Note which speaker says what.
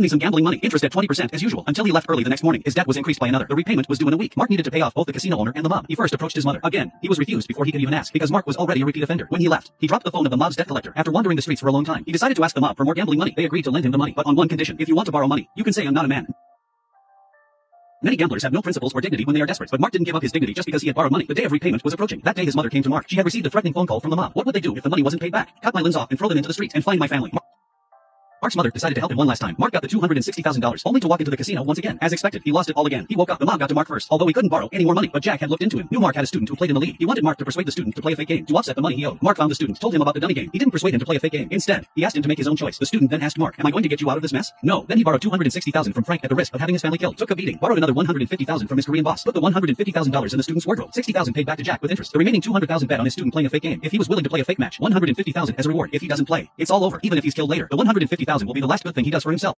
Speaker 1: me some gambling money. Interest at 20% as usual. Until he left early the next morning. His debt was increased by another. The repayment was due in a week. Mark needed to pay off both the casino owner and the mob. He first approached his mother. Again, he was refused before he could even ask, because Mark was already a repeat offender. When he left, he dropped the phone of the mob's debt collector. After wandering the streets for a long time, he decided to ask the mob for more gambling money. They agreed to lend him the money, but on one condition. If you want to borrow money, you can say I'm not a man. Many gamblers have no principles or dignity when they are desperate, but Mark didn't give up his dignity just because he had borrowed money. The day of repayment was approaching. That day his mother came to Mark. She had received a threatening phone call from the mob. What would they do if the money wasn't paid back? Cut my limbs off and throw them into the street and find my family. Mark's mother decided to help him one last time. Mark got the $260,000, only to walk into the casino once again. As expected, he lost it all again. He woke up. The mob got to Mark first, although he couldn't borrow any more money. But Jack had looked into him. Knew Mark had a student who played in the league. He wanted Mark to persuade the student to play a fake game to offset the money he owed. Mark found the student, told him about the dummy game. He didn't persuade him to play a fake game. Instead, he asked him to make his own choice. The student then asked Mark, am I going to get you out of this mess? No. Then he borrowed $260,000 from Frank at the risk of having his family killed. Took a beating. Borrowed another $150,000 from his Korean boss. Put the $150,000 in the student's wardrobe. $60,000 paid back to Jack with interest. The remaining $200,000 bet on his student playing a fake game. If he was willing to play a fake match, $150,000 as a reward. If he doesn't play, it's all over. Even if he's killed later, the $150,000 will be the last good thing he does for himself.